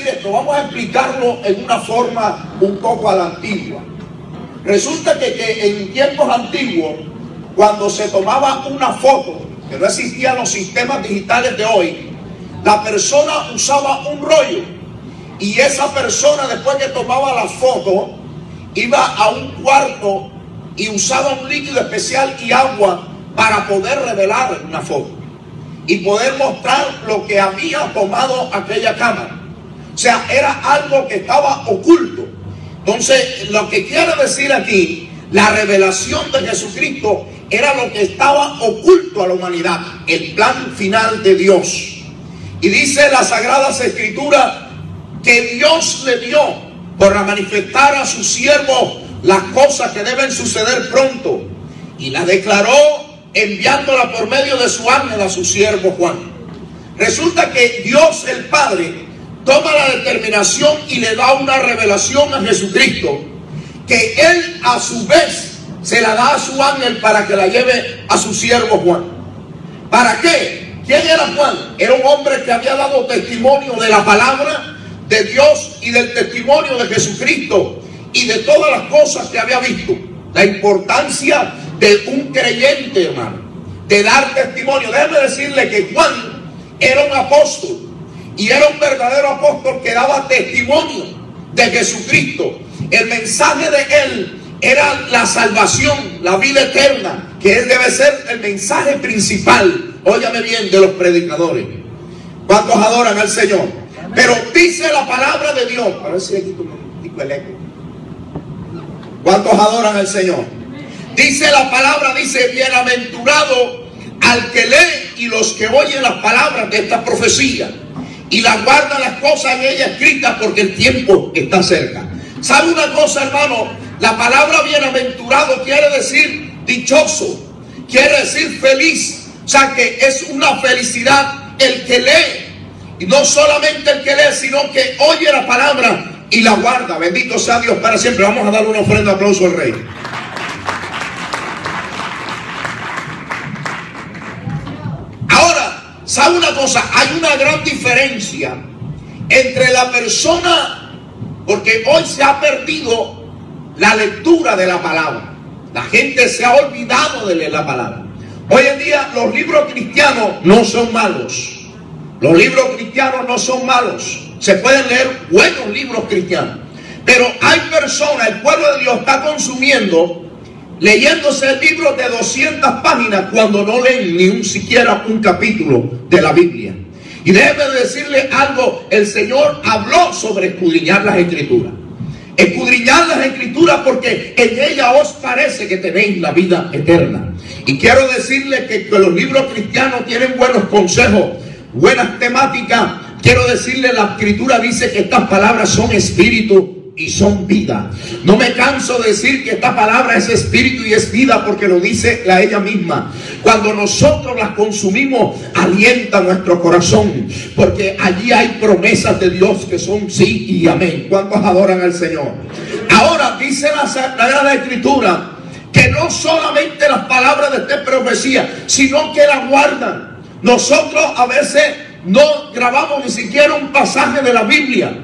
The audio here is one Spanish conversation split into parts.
decir esto, vamos a explicarlo en una forma un poco a la antigua. Resulta que en tiempos antiguos, cuando se tomaba una foto, que no existían los sistemas digitales de hoy, la persona usaba un rollo, y esa persona, después que tomaba la foto, iba a un cuarto y usaba un líquido especial y agua para poder revelar una foto y poder mostrar lo que había tomado aquella cámara. O sea, era algo que estaba oculto. Entonces, lo que quiere decir aquí, la revelación de Jesucristo era lo que estaba oculto a la humanidad, el plan final de Dios. Y dice las Sagradas Escrituras que Dios le dio por manifestar a sus siervos las cosas que deben suceder pronto, y la declaró enviándola por medio de su ángel a su siervo Juan. Resulta que Dios el Padre toma la determinación y le da una revelación a Jesucristo, que Él a su vez se la da a su ángel para que la lleve a su siervo Juan. ¿Para qué? ¿Quién era Juan? Era un hombre que había dado testimonio de la palabra de Dios y del testimonio de Jesucristo y de todas las cosas que había visto. La importancia de un creyente, hermano, de dar testimonio. Déjeme decirle que Juan era un apóstol, y era un verdadero apóstol que daba testimonio de Jesucristo. El mensaje de él era la salvación, la vida eterna, que él debe ser el mensaje principal, óyame bien, de los predicadores. ¿Cuántos adoran al Señor? Pero dice la palabra de Dios. A ver si aquí el eco. ¿Cuántos adoran al Señor? Dice la palabra, dice: bienaventurado al que lee y los que oyen las palabras de esta profecía y las guardan las cosas en ella escritas, porque el tiempo está cerca. ¿Sabe una cosa, hermano? La palabra bienaventurado quiere decir dichoso, quiere decir feliz. O sea, que es una felicidad el que lee, y no solamente el que lee, sino que oye la palabra y la guarda. Bendito sea Dios para siempre. Vamos a darle una ofrenda de aplauso al Rey. Ahora, ¿sabe una cosa? Hay una gran diferencia entre la persona, porque hoy se ha perdido la lectura de la palabra. La gente se ha olvidado de leer la palabra. Hoy en día los libros cristianos no son malos. Los libros cristianos no son malos. Se pueden leer buenos libros cristianos. Pero hay personas, el pueblo de Dios está consumiendo, leyéndose libros de 200 páginas cuando no leen ni un siquiera un capítulo de la Biblia. Y déjeme decirle algo: el Señor habló sobre escudriñar las Escrituras. Escudriñar las Escrituras, porque en ella os parece que tenéis la vida eterna. Y quiero decirle que los libros cristianos tienen buenos consejos, buenas temáticas. Quiero decirle, la Escritura dice que estas palabras son espíritu y son vida. No me canso de decir que esta palabra es espíritu y es vida, porque lo dice ella misma. Cuando nosotros las consumimos, alienta nuestro corazón, porque allí hay promesas de Dios que son sí y amén. ¿Cuántos adoran al Señor? Ahora dice la Sagrada Escritura que no solamente las palabras de esta profecía, sino que las guardan. Nosotros a veces no grabamos ni siquiera un pasaje de la Biblia,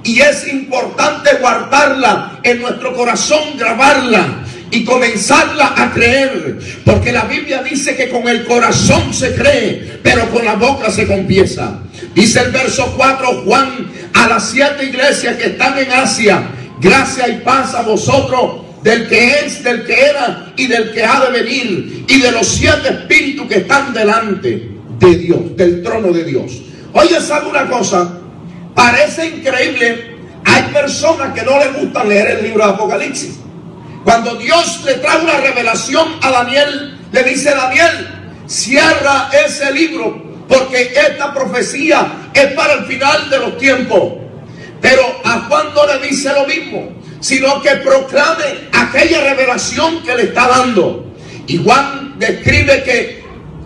y es importante guardarla en nuestro corazón, grabarla y comenzarla a creer, porque la Biblia dice que con el corazón se cree, pero con la boca se confiesa. Dice el verso 4, Juan, a las 7 iglesias que están en Asia: gracia y paz a vosotros, del que es, del que era y del que ha de venir, y de los 7 espíritus que están delante de Dios, del trono de Dios. Oye, ¿sabe una cosa? Parece increíble. Hay personas que no les gusta leer el libro de Apocalipsis. Cuando Dios le trae una revelación a Daniel, le dice: Daniel, cierra ese libro, porque esta profecía es para el final de los tiempos. Pero a Juan no le dice lo mismo, sino que proclame aquella revelación que le está dando. Y Juan describe que,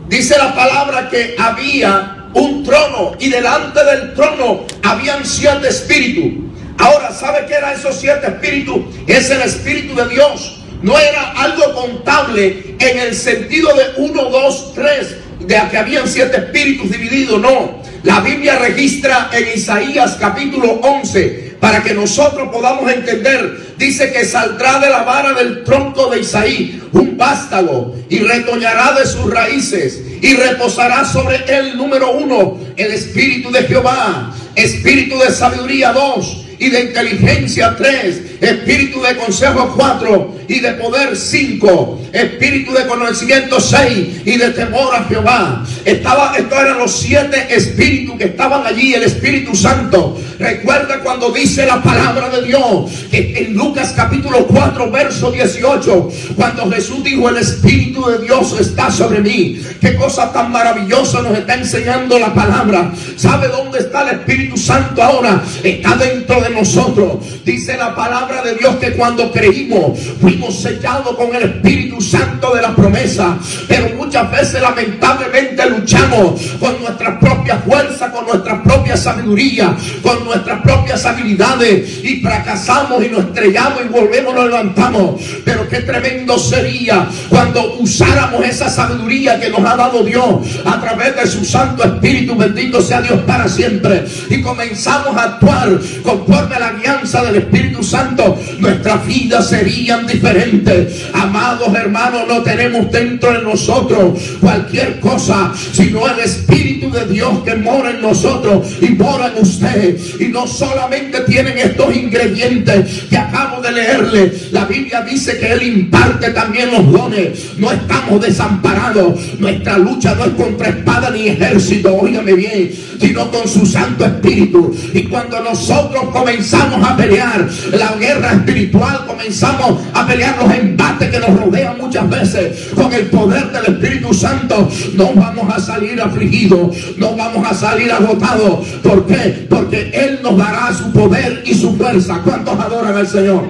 dice la palabra, que había un trono, y delante del trono habían 7 espíritus. Ahora, ¿sabe qué eran esos 7 espíritus? Es el Espíritu de Dios. No era algo contable en el sentido de 1, 2, 3, de que habían 7 espíritus divididos. No, La Biblia registra en Isaías capítulo 11, para que nosotros podamos entender. Dice que saldrá de la vara del tronco de Isaí un vástago y retoñará de sus raíces y reposará sobre él, número 1, el espíritu de Jehová, espíritu de sabiduría 2 y de inteligencia 3, espíritu de consejo 4 y de poder 5, espíritu de conocimiento 6 y de temor a Jehová. Estos eran los 7 espíritus que estaban allí, el Espíritu Santo. Recuerda cuando dice la palabra de Dios, que en Lucas capítulo 4 verso 18, cuando Jesús dijo: el Espíritu de Dios está sobre mí. Qué cosa tan maravillosa nos está enseñando la palabra. ¿Sabe dónde está el Espíritu Santo ahora? Está dentro de nosotros. Dice la palabra de Dios que cuando creímos fuimos sellados con el Espíritu Santo de la promesa. Pero muchas veces lamentablemente luchamos con nuestra propia fuerza, con nuestra propia sabiduría, con nuestras propias habilidades, y fracasamos y nos estrellamos y volvemos, nos levantamos. Pero qué tremendo sería cuando usáramos esa sabiduría que nos ha dado Dios a través de su Santo Espíritu, bendito sea Dios para siempre, y comenzamos a actuar conforme a la guianza del Espíritu Santo. Nuestras vidas serían diferentes. Amados hermanos, no tenemos dentro de nosotros cualquier cosa, sino el Espíritu de Dios que mora en nosotros y mora en usted. Y no solamente tienen estos ingredientes que acabo de leerle, la Biblia dice que Él imparte también los dones. No estamos desamparados. Nuestra lucha no es contra espada ni ejército, óigame bien, sino con su Santo Espíritu. Y cuando nosotros comenzamos a pelear la guerra espiritual, comenzamos a pelear los embates que nos rodean muchas veces con el poder del Espíritu Santo, no vamos a salir afligidos, no vamos a salir agotados. ¿Por qué? Porque Él nos dará su poder y su fuerza. ¿Cuántos adoran al Señor?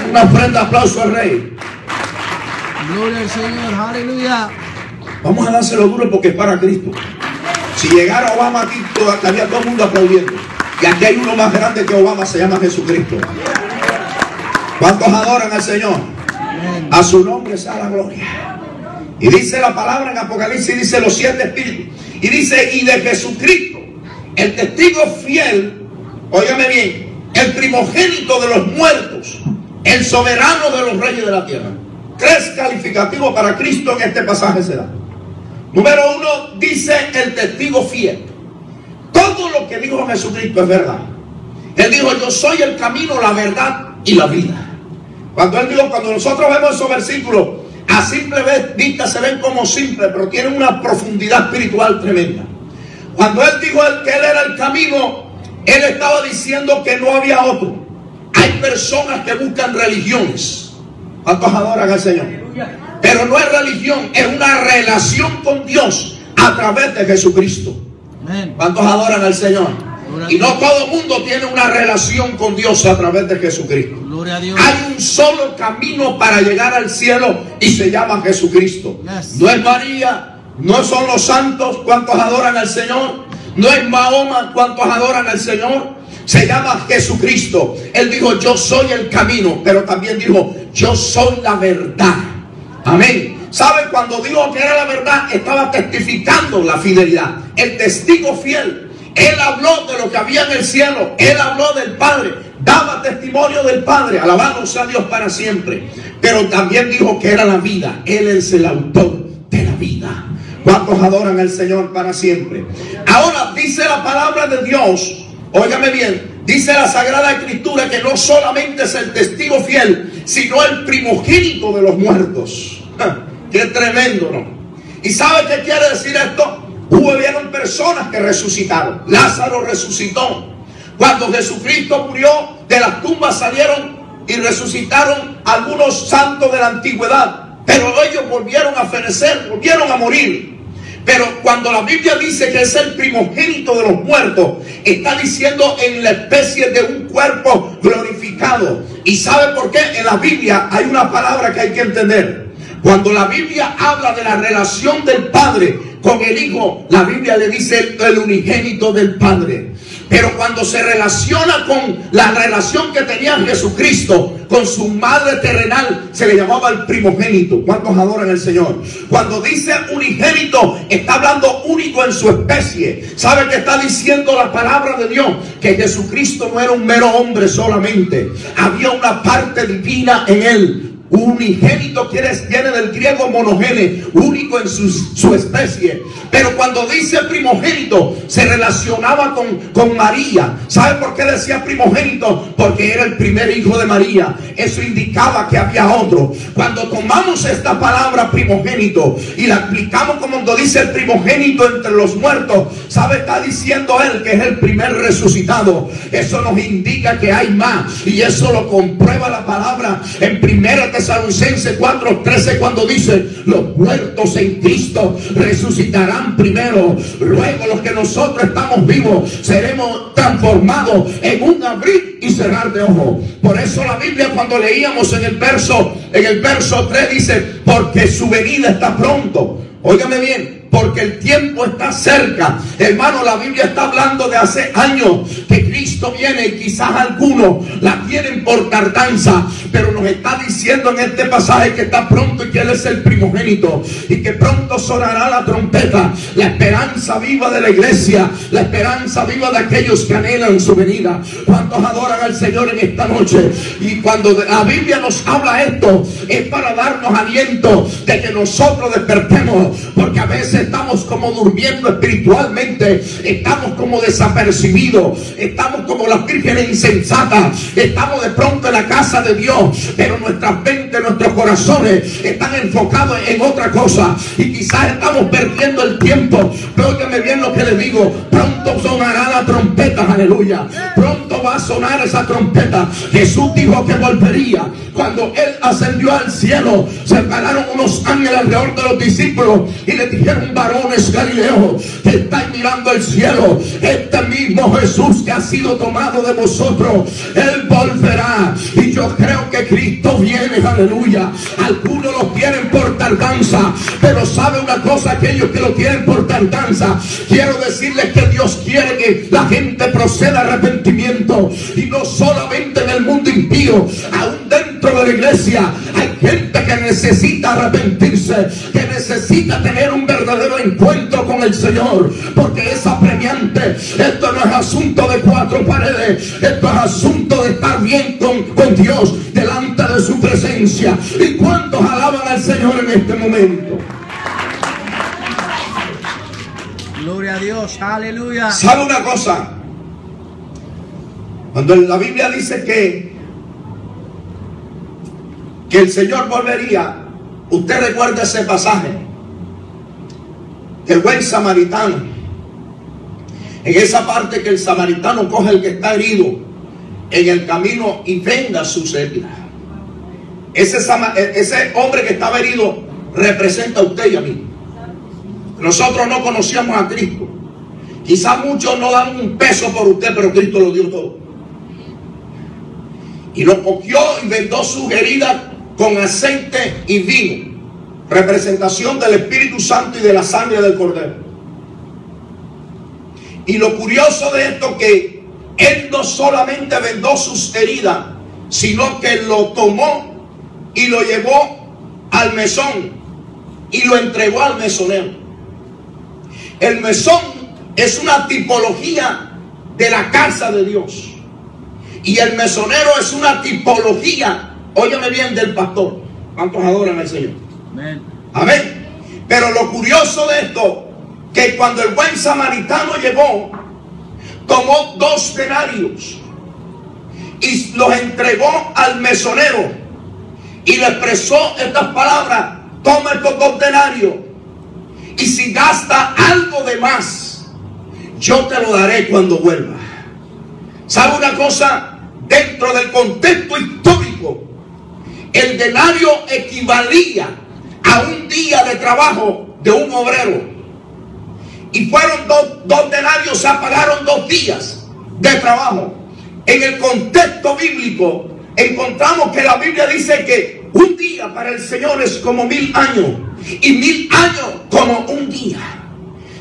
Una ofrenda, aplauso al Rey. Gloria al Señor, aleluya. Vamos a dárselo duro porque es para Cristo. Si llegara Obama aquí, estaría todo el mundo aplaudiendo. Y aquí hay uno más grande que Obama, se llama Jesucristo. ¿Cuántos adoran al Señor? A su nombre sea la gloria. Y dice la palabra en Apocalipsis, dice los 7 espíritus. Y dice: y de Jesucristo, el testigo fiel, óigame bien, el primogénito de los muertos, el soberano de los reyes de la tierra. 3 calificativos para Cristo en este pasaje se da. Número 1, dice el testigo fiel. Todo lo que dijo Jesucristo es verdad. Él dijo: yo soy el camino, la verdad y la vida. Cuando Él dijo, cuando nosotros vemos esos versículos, a simple vista se ven como simples, pero tienen una profundidad espiritual tremenda. Cuando Él dijo que Él era el camino, Él estaba diciendo que no había otro. Hay personas que buscan religiones. ¿Cuántos adoran al Señor? Pero no es religión, es una relación con Dios a través de Jesucristo. ¿Cuántos adoran al Señor? Y no todo el mundo tiene una relación con Dios a través de Jesucristo. Gloria a Dios. Hay un solo camino para llegar al cielo y se llama Jesucristo. No es María, no son los santos. ¿Cuántos adoran al Señor? No es Mahoma. ¿Cuántos adoran al Señor? Se llama Jesucristo. Él dijo: yo soy el camino, pero también dijo: yo soy la verdad. Amén. ¿Saben? Cuando dijo que era la verdad, estaba testificando la fidelidad. El testigo fiel. Él habló de lo que había en el cielo. Él habló del Padre. Daba testimonio del Padre. Alabado sea Dios para siempre. Pero también dijo que era la vida. Él es el autor de la vida. ¿Cuántos adoran al Señor para siempre? Ahora dice la palabra de Dios. Óigame bien. Dice la Sagrada Escritura que no solamente es el testigo fiel, sino el primogénito de los muertos. ¡Qué tremendo!, ¿no? ¿Y sabe qué quiere decir esto? Hubieron personas que resucitaron. Lázaro resucitó. Cuando Jesucristo murió, de las tumbas salieron y resucitaron algunos santos de la antigüedad. Pero ellos volvieron a fenecer, volvieron a morir. Pero cuando la Biblia dice que es el primogénito de los muertos, está diciendo en la especie de un cuerpo glorificado. ¿Y sabe por qué? En la Biblia hay una palabra que hay que entender. Cuando la Biblia habla de la relación del Padre con el Hijo, la Biblia le dice el unigénito del Padre. Pero cuando se relaciona con la relación que tenía Jesucristo con su madre terrenal, se le llamaba el primogénito. ¿Cuántos adoran al Señor? Cuando dice unigénito, está hablando único en su especie. ¿Sabe qué está diciendo la palabra de Dios? Que Jesucristo no era un mero hombre solamente. Había una parte divina en él. Unigénito viene del griego monogene, único en su especie. Pero cuando dice primogénito, se relacionaba con María. ¿Sabe por qué decía primogénito? Porque era el primer hijo de María. Eso indicaba que había otro. Cuando tomamos esta palabra primogénito y la aplicamos como cuando dice el primogénito entre los muertos, ¿sabe? Está diciendo él que es el primer resucitado. Eso nos indica que hay más, y eso lo comprueba la palabra en 1 Tesalonicenses 4:13, cuando dice: los muertos en Cristo resucitarán primero, luego los que nosotros estamos vivos seremos transformados en un abrir y cerrar de ojos. Por eso la Biblia, cuando leíamos en el verso 3, dice: porque su venida está pronto. Óigame bien, porque el tiempo está cerca. Hermano, la Biblia está hablando de hace años que Cristo viene, y quizás algunos la tienen por tardanza, pero nos está diciendo en este pasaje que está pronto y que Él es el primogénito, y que pronto sonará la trompeta. La esperanza viva de la iglesia, la esperanza viva de aquellos que anhelan su venida. ¿Cuántos adoran al Señor en esta noche? Y cuando la Biblia nos habla esto, es para darnos aliento de que nosotros despertemos, porque a veces estamos como durmiendo espiritualmente, estamos como desapercibidos, estamos como las vírgenes insensatas, estamos de pronto en la casa de Dios, pero nuestras mentes, nuestros corazones están enfocados en otra cosa, y quizás estamos perdiendo el tiempo. Pero óigame bien lo que le digo: pronto sonará la trompeta, aleluya, pronto va a sonar esa trompeta. Jesús dijo que volvería. Cuando Él ascendió al cielo, se pararon unos ángeles alrededor de los discípulos y le dijeron: varones galileos, que estáis mirando al cielo, este mismo Jesús que ha sido tomado de vosotros, Él volverá. Y yo creo que Cristo viene, aleluya. Algunos lo tienen por tardanza, pero sabe una cosa: aquellos que lo tienen por tardanza, quiero decirles que Dios quiere que la gente proceda a arrepentimiento, y no solamente en el mundo impío, aún dentro de la iglesia hay gente que necesita arrepentirse, que necesita tener un verdadero encuentro con el Señor, porque es apremiante. Esto no es asunto de cuatro paredes, esto es asunto de estar bien con Dios delante de su presencia. ¿Y cuántos alaban al Señor en este momento? Gloria a Dios, aleluya. ¿Sabe una cosa? Cuando la Biblia dice que el Señor volvería, usted recuerda ese pasaje, el buen samaritano, en esa parte que el samaritano coge el que está herido en el camino y venda sus heridas. Ese hombre que estaba herido representa a usted y a mí. Nosotros no conocíamos a Cristo. Quizás muchos no dan un peso por usted, pero Cristo lo dio todo. Y lo cogió y vendó sus heridas con aceite y vino, representación del Espíritu Santo y de la sangre del Cordero. Y lo curioso de esto, que Él no solamente vendó sus heridas, sino que lo tomó y lo llevó al mesón y lo entregó al mesonero. El mesón es una tipología de la casa de Dios, y el mesonero es una tipología, óyeme bien, del pastor. ¿Cuántos adoran al Señor? Amén. Amén. Pero lo curioso de esto, que cuando el buen samaritano llegó, tomó 2 denarios y los entregó al mesonero, y le expresó estas palabras: toma estos 2 denarios, y si gasta algo de más, yo te lo daré cuando vuelva. ¿Sabe una cosa? Dentro del contexto histórico, el denario equivalía a un día de trabajo de un obrero, y fueron 2 denarios, se pagaron 2 días de trabajo. En el contexto bíblico encontramos que la Biblia dice que un día para el Señor es como 1000 años, y 1000 años como un día.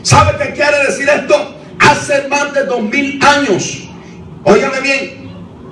¿Sabe qué quiere decir esto? Hace más de 2000 años, óigame bien,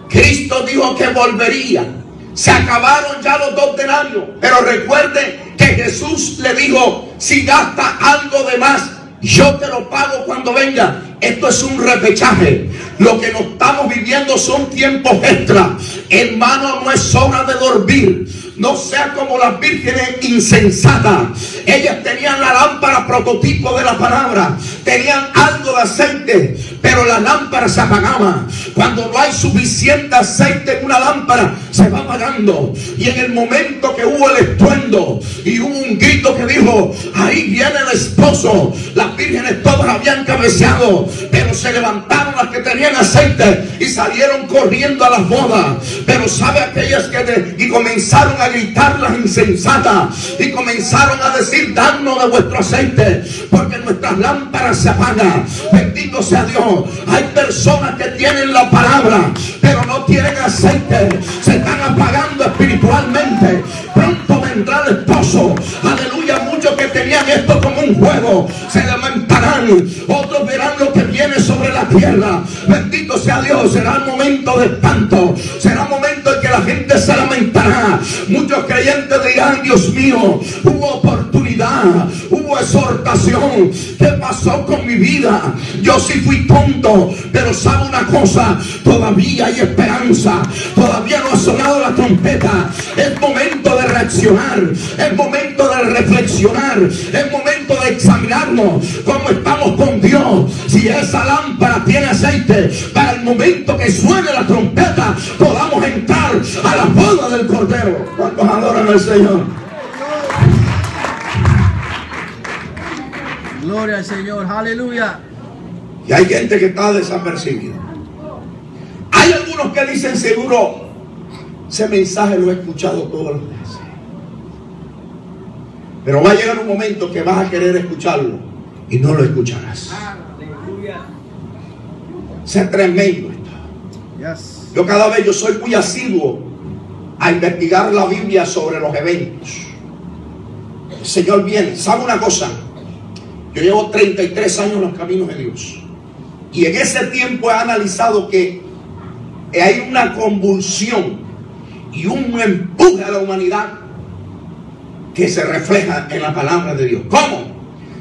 Cristo dijo que volvería. Se acabaron ya los 2 denarios, pero recuerden que Jesús le dijo: si gasta algo de más, yo te lo pago cuando venga. Esto es un repechaje. Lo que nos estamos viviendo son tiempos extra. Hermano, no es hora de dormir. No sea como las vírgenes insensatas. Ellas tenían la lámpara prototipo de la palabra. Tenían algo de aceite, pero la lámpara se apagaba. Cuando no hay suficiente aceite en una lámpara, se va apagando. Y en el momento que hubo el estruendo y hubo un grito que dijo: ahí viene el esposo, las vírgenes todas habían cabeceado, pero se levantaron las que tenían aceite y salieron corriendo a las bodas. Pero sabe aquellas que comenzaron a gritar, las insensatas, y comenzaron a decir: danos de vuestro aceite, porque nuestras lámparas se apagan. Bendito sea Dios. Hay personas que tienen la palabra, pero no tienen aceite, se están apagando espiritualmente. Pronto vendrá el esposo, aleluya. Muchos que tenían esto como un juego se lamentarán, otros verán lo que viene sobre la tierra. Bendito sea Dios. Será el momento de espanto, será el momento en que la gente se lamentará. Muchos creyentes dirán: Dios mío, hubo oportunidad, hubo exhortación, ¿qué pasó con mi vida? Yo sí fui tonto, pero sabe una cosa, todavía hay esperanza, todavía no ha sonado la trompeta. Es momento de reaccionar, es momento de reflexionar, es momento de examinarnos cómo estamos con Dios. Si esa lámpara tiene aceite, para el momento que suene la trompeta podamos entrar a la boda del Cordero. ¿Cuántos adoran al Señor? Gloria al Señor, aleluya. Y hay gente que está desapercibida. Hay algunos que dicen: seguro ese mensaje lo he escuchado todos los días. Pero va a llegar un momento que vas a querer escucharlo y no lo escucharás. Es tremendo esto. Yo cada vez yo soy muy asiduo a investigar la Biblia sobre los eventos. El Señor viene. ¿Sabe una cosa? Yo llevo 33 años en los caminos de Dios, y en ese tiempo he analizado que hay una convulsión y un empuje a la humanidad que se refleja en la palabra de Dios. ¿Cómo?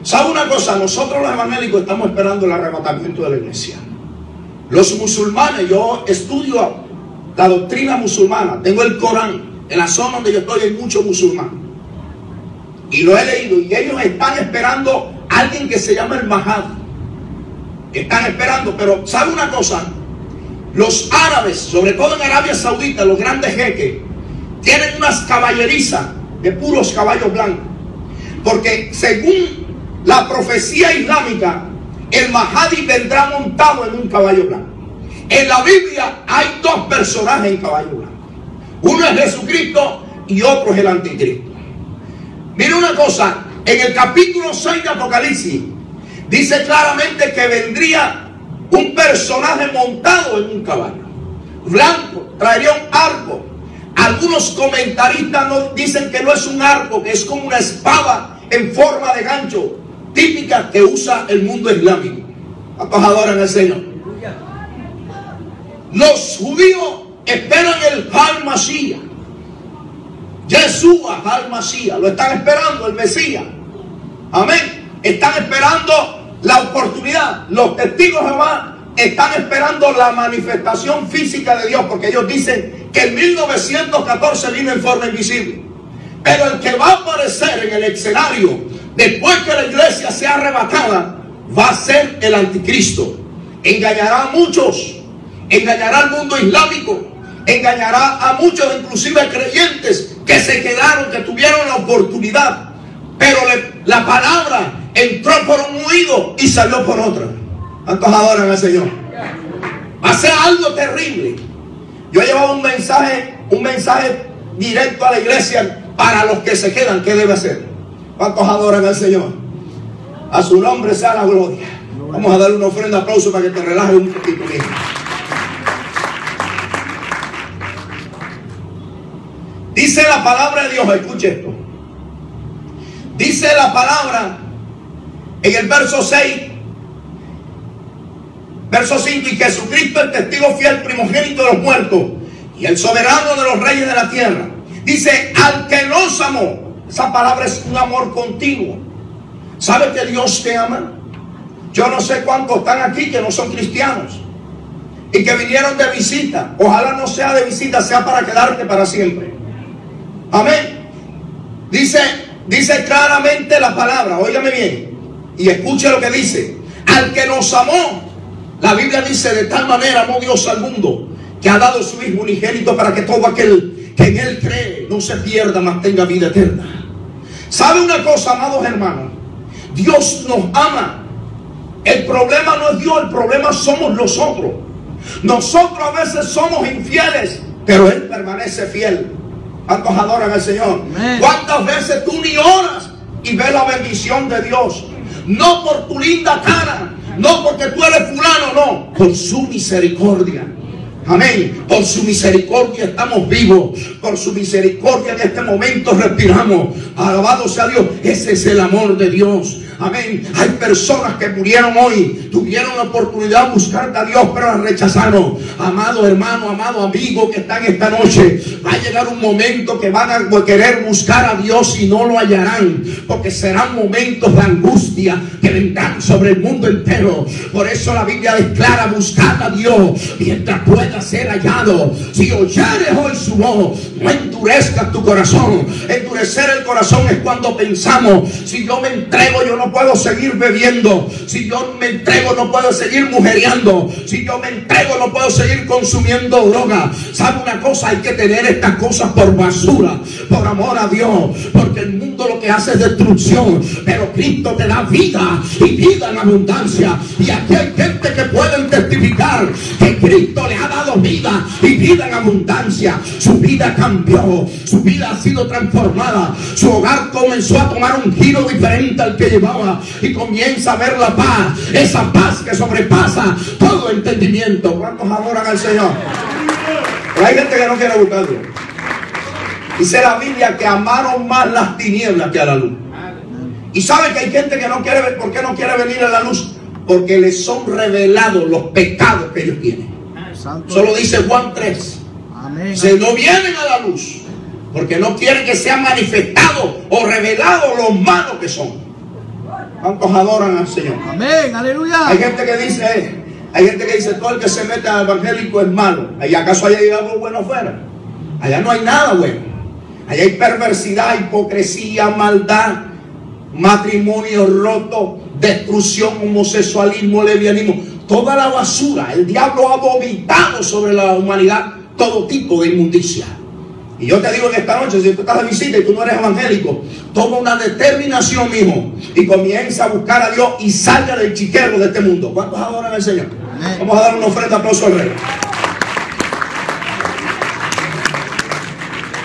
¿Sabe una cosa? Nosotros los evangélicos estamos esperando el arrebatamiento de la iglesia. Los musulmanes, yo estudio la doctrina musulmana, tengo el Corán. En la zona donde yo estoy hay muchos musulmanes, y lo he leído, y ellos están esperando a alguien que se llama el Mahdi. Están esperando, pero ¿sabe una cosa? Los árabes, sobre todo en Arabia Saudita, los grandes jeques, tienen unas caballerizas de puros caballos blancos, porque según la profecía islámica, el Mahdi vendrá montado en un caballo blanco. En la Biblia hay 2 personajes en caballo blanco. Uno es Jesucristo y otro es el anticristo. Mire una cosa, en el capítulo 6 de Apocalipsis dice claramente que vendría un personaje montado en un caballo blanco, traería un arco. Algunos comentaristas dicen que no es un arco, que es como una espada en forma de gancho, típica que usa el mundo islámico. ¿Cuántos adoran al Señor? Los judíos esperan el Al-Masías, Yeshua Al-Masías, lo están esperando, el Mesías. Amén. Están esperando la oportunidad. Los testigos de Jehová están esperando la manifestación física de Dios, porque ellos dicen que en 1914 vino en forma invisible. Pero el que va a aparecer en el escenario después que la iglesia sea arrebatada va a ser el anticristo. Engañará a muchos, engañará al mundo islámico, engañará a muchos, inclusive creyentes que se quedaron, que tuvieron la oportunidad, pero la palabra entró por un oído y salió por otro. ¿Cuántos adoran al Señor? Va a ser algo terrible. Yo he llevado un mensaje directo a la iglesia para los que se quedan. ¿Qué debe hacer? ¿Cuántos adoran al Señor? A su nombre sea la gloria. Vamos a darle una ofrenda, aplauso para que te relajes un poquito. Mismo. Dice la palabra de Dios, escuche esto. Dice la palabra en el verso 6: y el Verso 5, y Jesucristo el testigo fiel, primogénito de los muertos y el soberano de los reyes de la tierra. Dice, al que nos amó. Esa palabra es un amor continuo. ¿Sabe que Dios te ama? Yo no sé cuántos están aquí que no son cristianos y que vinieron de visita. Ojalá no sea de visita, sea para quedarte para siempre. Amén. Dice claramente la palabra, óigame bien y escuche lo que dice. Al que nos amó, la Biblia dice, de tal manera amó Dios al mundo, que ha dado su Hijo unigénito para que todo aquel que en Él cree no se pierda, mas tenga vida eterna. ¿Sabe una cosa, amados hermanos? Dios nos ama. El problema no es Dios, el problema somos nosotros. Nosotros a veces somos infieles, pero Él permanece fiel. ¿Cuántos adoran al Señor? Amén. ¿Cuántas veces tú ni oras y ves la bendición de Dios? No por tu linda cara, no porque tú eres fulano, no, por su misericordia. Amén. Por su misericordia estamos vivos. Por su misericordia en este momento respiramos. Alabado sea Dios. Ese es el amor de Dios. Amén. Hay personas que murieron hoy, tuvieron la oportunidad de buscar a Dios, pero la rechazaron. Amado hermano, amado amigo que está en esta noche, va a llegar un momento que van a querer buscar a Dios y no lo hallarán, porque serán momentos de angustia que vendrán sobre el mundo entero. Por eso la Biblia declara: buscad a Dios mientras pueda ser hallado. Si oyeres hoy su voz, no endurezcas tu corazón. Endurecer el corazón es cuando pensamos: si yo me entrego, yo no puedo seguir bebiendo. Si yo me entrego, no puedo seguir mujeriando. Si yo me entrego, no puedo seguir consumiendo droga. ¿Sabe una cosa? Hay que tener estas cosas por basura, por amor a Dios, porque el mundo lo que hace es destrucción, pero Cristo te da vida y vida en abundancia. Y aquí hay gente que pueden testificar que Cristo le ha dado vida y vida en abundancia. Su vida cambió, su vida ha sido transformada, su hogar comenzó a tomar un giro diferente al que llevaba, y comienza a ver la paz, esa paz que sobrepasa todo entendimiento. ¿Cuántos adoran al Señor? Pero hay gente que no quiere buscar a Dios. Dice la Biblia que amaron más las tinieblas que a la luz. Y sabe que hay gente que no quiere ver. ¿Por qué no quiere venir a la luz? Porque les son revelados los pecados que ellos tienen. Solo dice Juan 3. Amén. Se no vienen a la luz porque no quieren que sea manifestado o revelado los malos que son. ¿Cuántos adoran al Señor? Amén, aleluya. Hay gente que dice, todo el que se mete al evangélico es malo. ¿Y acaso allá hay algo bueno afuera? Allá no hay nada bueno. Allá hay perversidad, hipocresía, maldad, matrimonio roto, destrucción, homosexualismo, lesbianismo, toda la basura. El diablo ha vomitado sobre la humanidad todo tipo de inmundicia. Y yo te digo en esta noche, si tú estás de visita y tú no eres evangélico, toma una determinación, mijo, y comienza a buscar a Dios y salga del chiquero de este mundo. ¿Cuántos adoran al Señor? Amén. Vamos a dar una ofrenda, aplauso al Rey.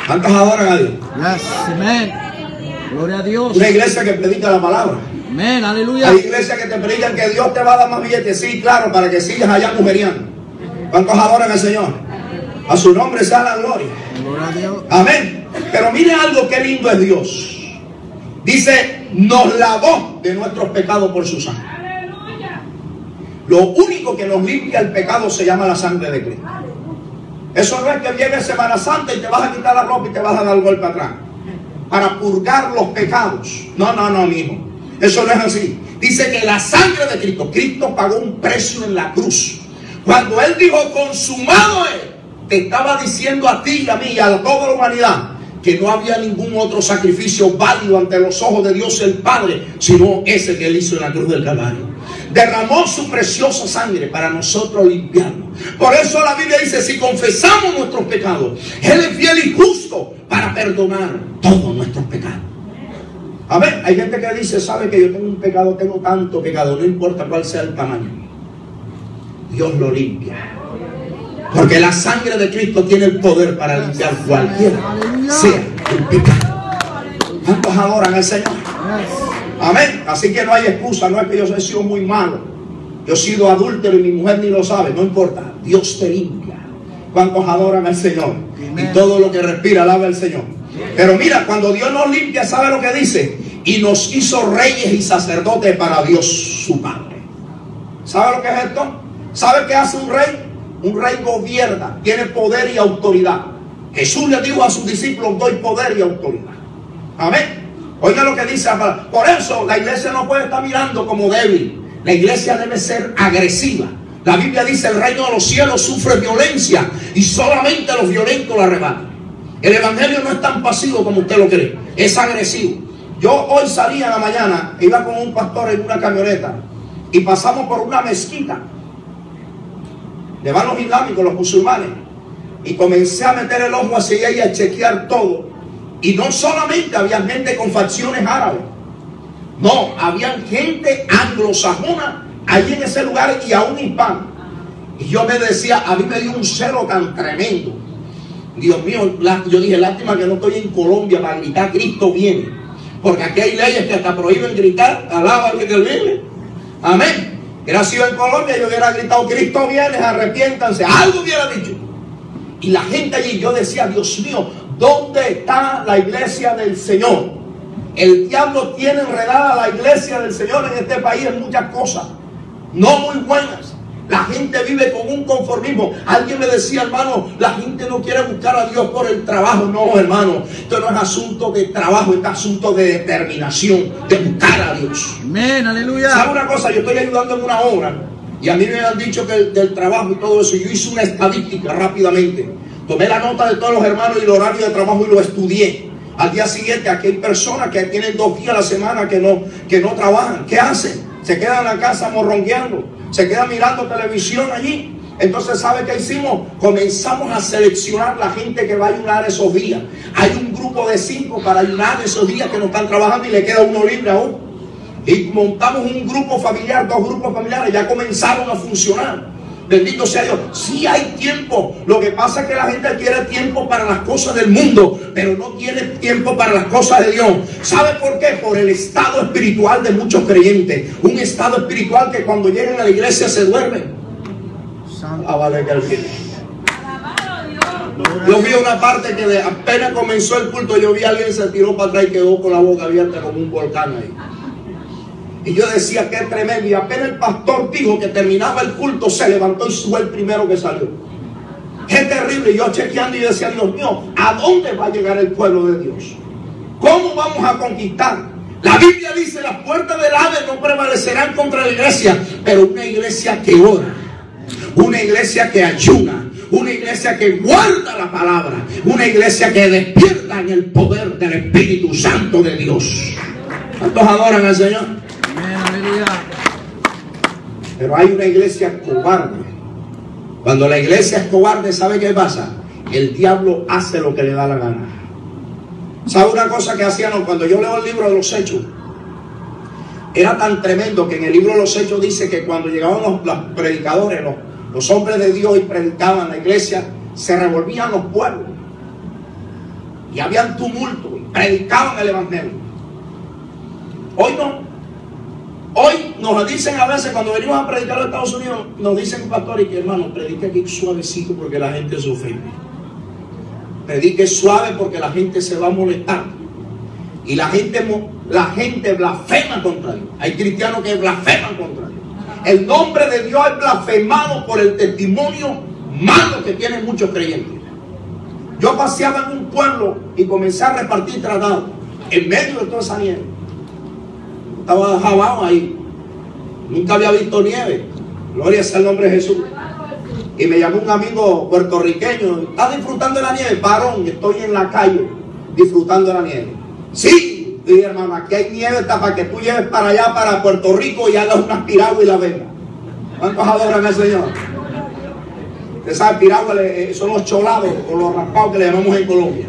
¿Cuántos adoran a Dios? Yes, amén. Gloria a Dios. Una iglesia que predica la palabra. Amén, aleluya. Hay iglesias que te predican que Dios te va a dar más billetes. Sí, claro, para que sigas allá mujeriando. ¿Cuántos adoran al Señor? A su nombre sea la gloria. Gloria a Dios. Amén. Pero mire algo que lindo es Dios. Dice, nos lavó de nuestros pecados por su sangre. Lo único que nos limpia el pecado se llama la sangre de Cristo. Eso no es que viene Semana Santa y te vas a quitar la ropa y te vas a dar el golpe atrás para purgar los pecados. No, mi hijo. Eso no es así. Dice que la sangre de Cristo, Cristo pagó un precio en la cruz. Cuando Él dijo consumado es, te estaba diciendo a ti y a mí y a toda la humanidad que no había ningún otro sacrificio válido ante los ojos de Dios el Padre, sino ese que Él hizo en la cruz del Calvario. Derramó su preciosa sangre para nosotros limpiarnos. Por eso la Biblia dice, si confesamos nuestros pecados, Él es fiel y justo para perdonar todos nuestros pecados. A ver, hay gente que dice, sabe que yo tengo un pecado, tengo tanto pecado, no importa cuál sea el tamaño, Dios lo limpia. Porque la sangre de Cristo tiene el poder para limpiar cualquiera sea el pecado. ¿Cuántos adoran al Señor? Amén. Así que no hay excusa. No es que yo he sido muy malo, yo he sido adúltero y mi mujer ni lo sabe. No importa, Dios te limpia. ¿Cuántos adoran al Señor? Y todo lo que respira alaba al Señor. Pero mira, cuando Dios nos limpia, ¿sabe lo que dice? Y nos hizo reyes y sacerdotes para Dios su Padre. ¿Sabe lo que es esto? ¿Sabe qué hace un rey? Un rey gobierna, tiene poder y autoridad. Jesús le dijo a sus discípulos: doy poder y autoridad. Amén. Oiga lo que dice. Por eso la iglesia no puede estar mirando como débil. La iglesia debe ser agresiva. La Biblia dice: el reino de los cielos sufre violencia y solamente los violentos la arrebatan. El evangelio no es tan pasivo como usted lo cree, es agresivo. Yo hoy salí en la mañana, iba con un pastor en una camioneta y pasamos por una mezquita de los islámicos, los musulmanes, y comencé a meter el ojo hacia ella y a chequear todo. Y no solamente había gente con facciones árabes, no, había gente anglosajona allí en ese lugar y aún hispano. Y yo me decía, a mí me dio un celo tan tremendo. Dios mío, yo dije, lástima que no estoy en Colombia para gritar Cristo viene, porque aquí hay leyes que hasta prohíben gritar, alaba al que te vive. Amén. Hubiera sido en Colombia, yo hubiera gritado: Cristo viene, arrepiéntanse, algo hubiera dicho. Y la gente allí, yo decía: Dios mío, ¿dónde está la iglesia del Señor? El diablo tiene enredada la iglesia del Señor en este país en muchas cosas no muy buenas. La gente vive con un conformismo. Alguien me decía: hermano, la gente no quiere buscar a Dios por el trabajo. No, hermano, esto no es asunto de trabajo, es asunto de determinación, de buscar a Dios. Amén, aleluya. ¿Sabe una cosa? Yo estoy ayudando en una obra y a mí me han dicho que del trabajo y todo eso. Yo hice una estadística rápidamente. Tomé la nota de todos los hermanos y el horario de trabajo y lo estudié. Al día siguiente, aquí hay personas que tienen 2 días a la semana que no trabajan. ¿Qué hacen? Se quedan en la casa morrongueando, se quedan mirando televisión allí. Entonces, ¿sabe qué hicimos? Comenzamos a seleccionar la gente que va a ayunar esos días. Hay un grupo de 5 para ayunar esos días que no están trabajando y le queda uno libre aún. Y montamos un grupo familiar, 2 grupos familiares, ya comenzaron a funcionar. Bendito sea Dios. Sí hay tiempo. Lo que pasa es que la gente quiere tiempo para las cosas del mundo, pero no tiene tiempo para las cosas de Dios. ¿Sabe por qué? Por el estado espiritual de muchos creyentes. Un estado espiritual que cuando llegan a la iglesia se duermen. Yo vi una parte que apenas comenzó el culto, yo vi a alguien que se tiró para atrás y quedó con la boca abierta como un volcán ahí. Y yo decía: qué tremendo. Y apenas el pastor dijo que terminaba el culto, se levantó y fue el primero que salió. Qué terrible. Y yo chequeando y decía: Dios mío, ¿a dónde va a llegar el pueblo de Dios? ¿Cómo vamos a conquistar? La Biblia dice: las puertas del Hades no prevalecerán contra la iglesia. Pero una iglesia que ora, una iglesia que ayuna, una iglesia que guarda la palabra, una iglesia que despierta en el poder del Espíritu Santo de Dios. ¿Cuántos adoran al Señor? Pero hay una iglesia cobarde. Cuando la iglesia es cobarde, ¿sabe qué pasa? El diablo hace lo que le da la gana. ¿Sabe una cosa que hacían? Cuando yo leo el libro de los Hechos, era tan tremendo que en el libro de los Hechos dice que cuando llegaban los predicadores, los hombres de Dios, y predicaban la iglesia, se revolvían los pueblos y habían tumulto y predicaban el evangelio. Hoy no. Hoy nos dicen a veces, cuando venimos a predicar a Estados Unidos, nos dicen: pastor, y que hermano, predique aquí suavecito porque la gente se ofende. Predique suave porque la gente se va a molestar. Y la gente blasfema contra Dios. Hay cristianos que blasfeman contra Dios. El nombre de Dios es blasfemado por el testimonio malo que tienen muchos creyentes. Yo paseaba en un pueblo y comencé a repartir tratados en medio de toda esa nieve. Estaba jabado ahí. Nunca había visto nieve. Gloria sea el nombre de Jesús. Y me llamó un amigo puertorriqueño: ¿estás disfrutando de la nieve? Varón, estoy en la calle disfrutando de la nieve. Sí, dije: hermano, aquí hay nieve hasta para que tú lleves para allá, para Puerto Rico, y hagas unas piraguas y la vendas. ¿Cuántos adoran al Señor? Usted sabe, piraguas son los cholados o los raspados que le llamamos en Colombia.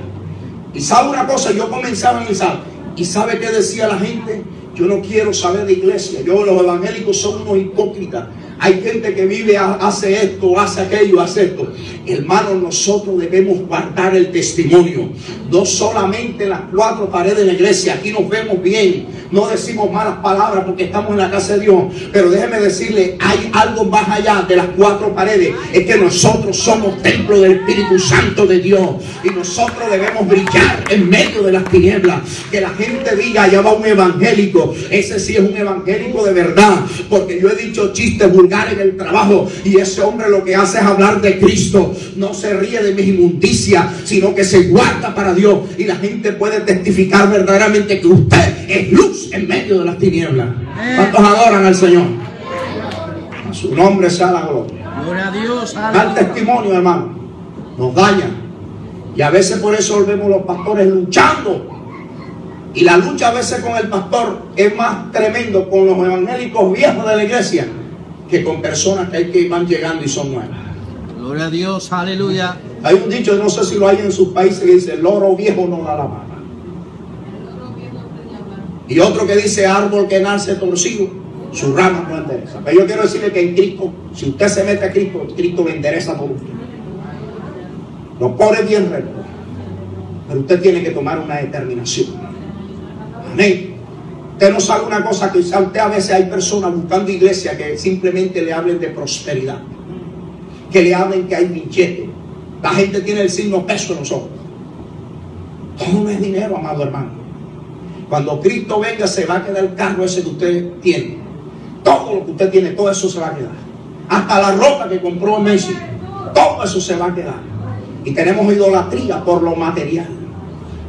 Y sabe una cosa, yo comencé a analizar. ¿Y sabe qué decía la gente? Yo no quiero saber de iglesia. Los evangélicos son unos hipócritas. Hay gente que vive, hace esto, hace aquello, hace esto. Hermanos, nosotros debemos guardar el testimonio. No solamente en las 4 paredes de la iglesia. Aquí nos vemos bien. No decimos malas palabras porque estamos en la casa de Dios. Pero déjeme decirle, hay algo más allá de las 4 paredes. Es que nosotros somos templo del Espíritu Santo de Dios. Y nosotros debemos brillar en medio de las tinieblas. Que la gente diga: allá va un evangélico. Ese sí es un evangélico de verdad. Porque yo he dicho chistes vulgares vulgar en el trabajo, y ese hombre lo que hace es hablar de Cristo. No se ríe de mis inmundicias, sino que se guarda para Dios, y la gente puede testificar verdaderamente que usted es luz en medio de las tinieblas. ¿Cuántos adoran al Señor? A su nombre sea la gloria. Gloria a Dios. Dar testimonio, hermano, nos daña, y a veces por eso volvemos los pastores luchando. Y la lucha a veces con el pastor es más tremendo con los evangélicos viejos de la iglesia que con personas que van llegando y son nuevas. Gloria a Dios, aleluya. Hay un dicho, no sé si lo hay en sus países, que dice: el loro viejo no da la mano. Y otro que dice: árbol que nace torcido, su rama no endereza. Pero yo quiero decirle que en Cristo, si usted se mete a Cristo, Cristo le endereza todo usted. Lo pone bien recto. Pero usted tiene que tomar una determinación. Amén. Usted no sabe una cosa, que usted a veces hay personas buscando iglesia que simplemente le hablen de prosperidad, que le hablen que hay billete. La gente tiene el signo peso en los ojos. Todo no es dinero, amado hermano. Cuando Cristo venga, se va a quedar el carro ese que usted tiene. Todo lo que usted tiene, todo eso se va a quedar. Hasta la ropa que compró en Messi, todo eso se va a quedar. Y tenemos idolatría por lo material.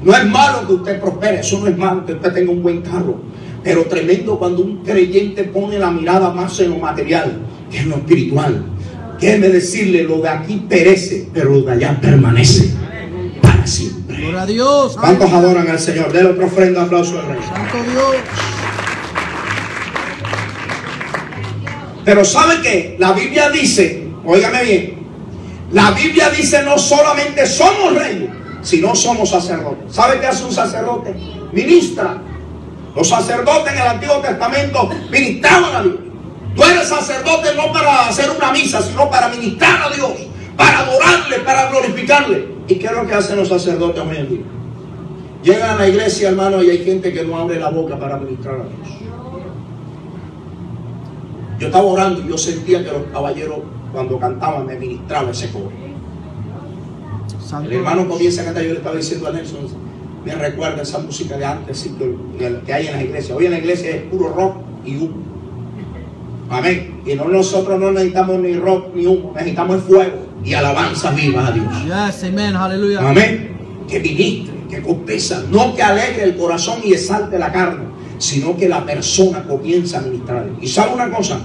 No es malo que usted prospere, eso no es malo que usted tenga un buen carro, pero tremendo cuando un creyente pone la mirada más en lo material que en lo espiritual. Déjeme decirle, lo de aquí perece, pero lo de allá permanece para siempre. Gloria a Dios. ¿Cuántos adoran al Señor? Denle otra ofrenda, aplauso al Rey. Santo Dios. Pero ¿sabe qué? La Biblia dice, óigame bien, la Biblia dice no solamente somos reyes, sino somos sacerdotes. ¿Sabe qué hace un sacerdote? Ministra. Los sacerdotes en el Antiguo Testamento ministraban a Dios. Tú eres sacerdote no para hacer una misa, sino para ministrar a Dios, para adorarle, para glorificarle. ¿Y qué es lo que hacen los sacerdotes hoy en día? Llegan a la iglesia, hermano, y hay gente que no abre la boca para ministrar a Dios. Yo estaba orando y yo sentía que los caballeros, cuando cantaban, me ministraban ese coro. El hermano comienza a cantar. Yo le estaba diciendo a Nelson, me recuerda esa música de antes, sí, que hay en las iglesias. Hoy en la iglesia es puro rock y humo. Amén. Y nosotros no necesitamos ni rock ni humo, necesitamos fuego y alabanza viva a Dios. Yes, amén, aleluya. Amén. Que ministre, que confesa, no que alegre el corazón y exalte la carne, sino que la persona comienza a ministrar. Y sabe una cosa,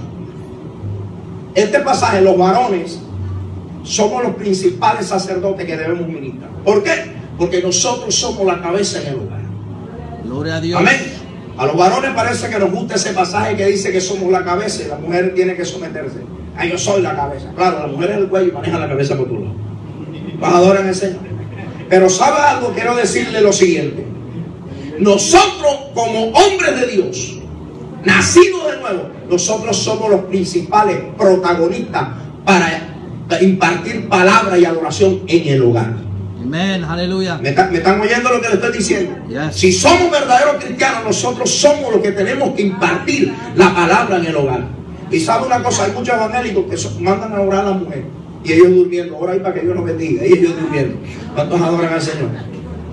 este pasaje, los varones somos los principales sacerdotes que debemos ministrar. ¿Por qué? Porque nosotros somos la cabeza en el hogar. Gloria a Dios. Amén. A los varones parece que nos gusta ese pasaje que dice que somos la cabeza y la mujer tiene que someterse. Ah, yo soy la cabeza. Claro, la mujer es el cuello y maneja la cabeza por tu lado. Los adoran al Señor. Pero ¿sabe algo? Quiero decirle lo siguiente. Nosotros como hombres de Dios, nacidos de nuevo, nosotros somos los principales protagonistas para impartir palabra y adoración en el hogar. Amén, aleluya. ¿Me están oyendo lo que le estoy diciendo? Yes. Si somos verdaderos cristianos, nosotros somos los que tenemos que impartir la palabra en el hogar. Y sabe una cosa, hay muchos evangélicos que mandan a orar a la mujer y ellos durmiendo. Ora ahí para que Dios nos bendiga, y ellos durmiendo. ¿Cuántos adoran al Señor?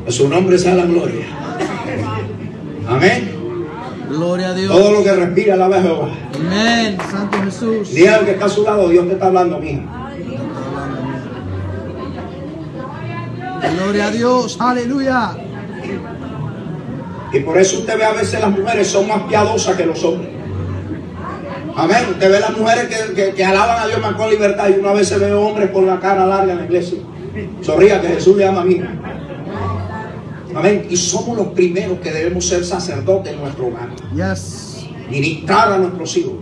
Que su nombre sea la gloria. Amén. Gloria a Dios. Todo lo que respira alaba a Jehová. Amén, Santo Jesús. Diga al que está a su lado, Dios te está hablando, mija. Gloria a Dios, aleluya. Y por eso usted ve a veces las mujeres son más piadosas que los hombres. Amén. Usted ve las mujeres que alaban a Dios más con libertad, y una vez se ve hombres con la cara larga en la iglesia. Sonría que Jesús le ama a mí. Amén. Y somos los primeros que debemos ser sacerdotes en nuestro hogar. Yes. Ministrar a nuestros hijos.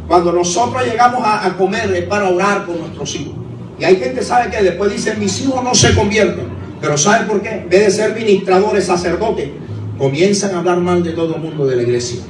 Cuando nosotros llegamos a comer es para orar con nuestros hijos. Y hay gente que sabe que después dice, mis hijos no se convierten. Pero ¿sabe por qué? En vez de ser ministradores, sacerdotes, comienzan a hablar mal de todo el mundo de la iglesia.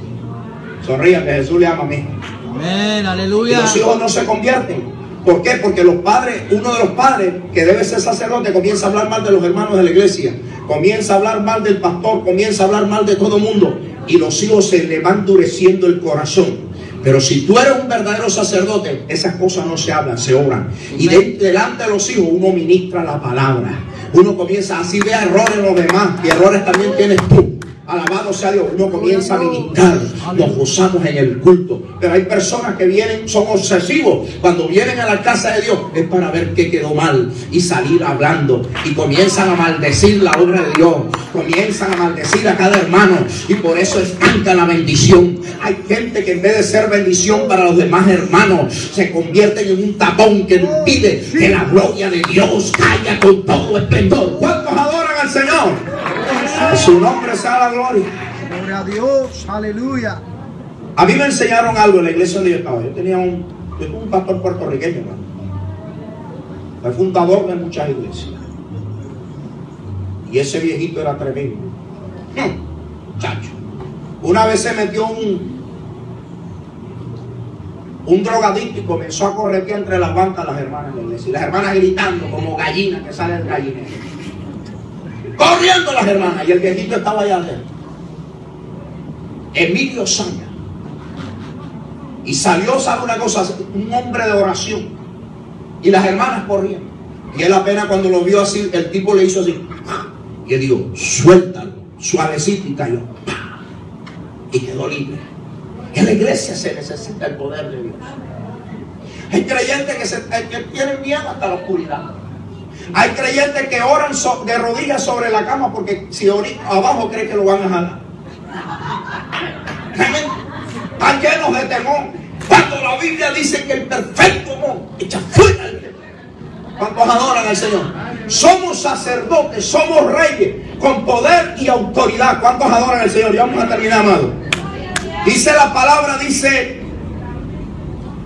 Sonrían que Jesús le ama a mí. Amén, Y aleluya. los hijos no se convierten. ¿Por qué? Porque los padres, uno de los padres que debe ser sacerdote, comienza a hablar mal de los hermanos de la iglesia, comienza a hablar mal del pastor, comienza a hablar mal de todo el mundo, y los hijos se le va endureciendo el corazón. Pero si tú eres un verdadero sacerdote, esas cosas no se hablan, se obran. Y delante de los hijos uno ministra la palabra. Uno comienza, así ve errores en los demás, y errores también tienes tú. Alabado sea Dios. Uno comienza a ministrar, nos gozamos en el culto. Pero hay personas que vienen, son obsesivos. Cuando vienen a la casa de Dios es para ver qué quedó mal y salir hablando. Y comienzan a maldecir la obra de Dios. Comienzan a maldecir a cada hermano. Y por eso estanca la bendición. Hay gente que en vez de ser bendición para los demás hermanos, se convierten en un tapón que impide que la gloria de Dios caiga con todo esplendor. ¿Cuántos adoran al Señor? A su nombre sea la gloria. Gloria a Dios. Aleluya. A mí me enseñaron algo en la iglesia donde yo estaba. Yo tenía un pastor puertorriqueño, hermano. Fue fundador de muchas iglesias. Y ese viejito era tremendo. Chacho. Una vez se metió un drogadicto y comenzó a correr entre las bancas las hermanas de la iglesia. Y las hermanas gritando como gallinas que salen del gallinero. Corriendo las hermanas. Y el viejito estaba allá adentro. Emilio Saña. Y salió, ¿sabe una cosa? Un hombre de oración. Y las hermanas corriendo. Y él apenas cuando lo vio así, el tipo le hizo así. Y él dijo, suéltalo. Suavecito y cayó. Y quedó libre. En la iglesia se necesita el poder de Dios. Hay creyentes que tienen miedo hasta la oscuridad. Hay creyentes que oran de rodillas sobre la cama porque si abajo creen que lo van a jalar. Están llenos de temor. Cuando la Biblia dice que el perfecto amor echa fuera el temor. ¿Cuántos adoran al Señor? Somos sacerdotes, somos reyes con poder y autoridad. ¿Cuántos adoran al Señor? Ya vamos a terminar, amado. Dice la palabra, dice,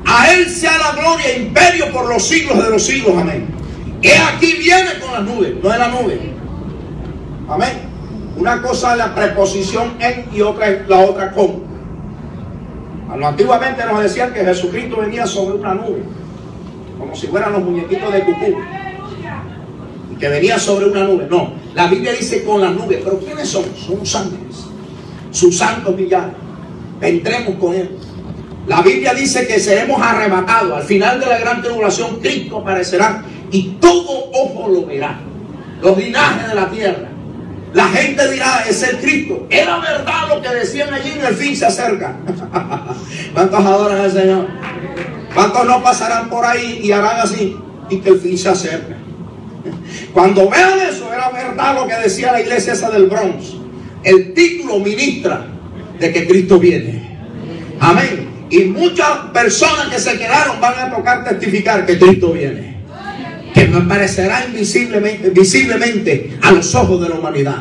a Él sea la gloria e imperio por los siglos de los siglos. Amén. He aquí viene con las nubes, no es la nube. Amén. Una cosa es la preposición en y otra es la otra con. Antiguamente nos decían que Jesucristo venía sobre una nube, como si fueran los muñequitos de Cucú, y que venía sobre una nube. No, la Biblia dice con las nubes. ¿Pero quiénes son? Somos ángeles, sus santos millares. Vendremos con Él. La Biblia dice que seremos arrebatados. Al final de la gran tribulación, Cristo aparecerá y todo ojo lo verá. Los linajes de la tierra. La gente dirá, es el Cristo. Era verdad lo que decían allí, y el fin se acerca. ¿Cuántos adoran al Señor? ¿Cuántos no pasarán por ahí y harán así? Y que el fin se acerca. Cuando vean eso, era verdad lo que decía la iglesia esa del Bronx. El título ministra de que Cristo viene. Amén. Y muchas personas que se quedaron van a tocar testificar que Cristo viene. Que me aparecerá visiblemente a los ojos de la humanidad.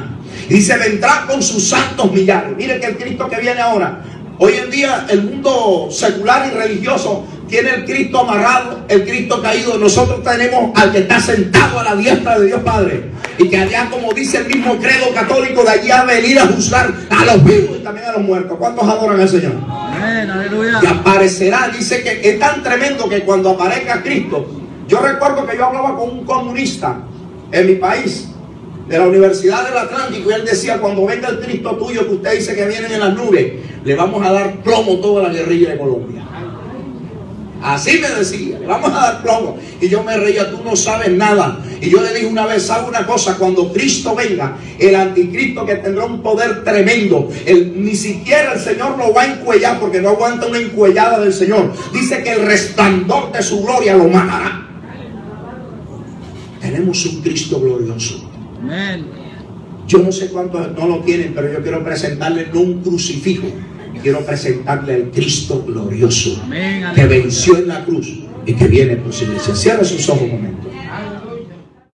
Y dice, vendrá con sus santos millares. Mire que el Cristo que viene ahora. Hoy en día el mundo secular y religioso tiene el Cristo amarrado, el Cristo caído. Nosotros tenemos al que está sentado a la diestra de Dios Padre. Y que allá, como dice el mismo credo católico, de allí a venir a juzgar a los vivos y también a los muertos. ¿Cuántos adoran al Señor? Amén, aleluya. Y aparecerá, dice que es tan tremendo que cuando aparezca Cristo. Yo recuerdo que yo hablaba con un comunista en mi país, de la Universidad del Atlántico, y él decía, cuando venga el Cristo tuyo que usted dice que viene en las nubes, le vamos a dar plomo a toda la guerrilla de Colombia. Así me decía, le vamos a dar plomo. Y yo me reía, tú no sabes nada. Y yo le dije una vez, ¿sabe una cosa? Cuando Cristo venga, el anticristo que tendrá un poder tremendo, ni siquiera el Señor lo va a encuellar, porque no aguanta una encuellada del Señor. Dice que el resplandor de su gloria lo matará. Tenemos un Cristo glorioso. Amén. Yo no sé cuántos no lo tienen, pero yo quiero presentarle no un crucifijo, quiero presentarle el Cristo glorioso. Amén. Que venció en la cruz y que viene por su iglesia. Cierra sus ojos un momento.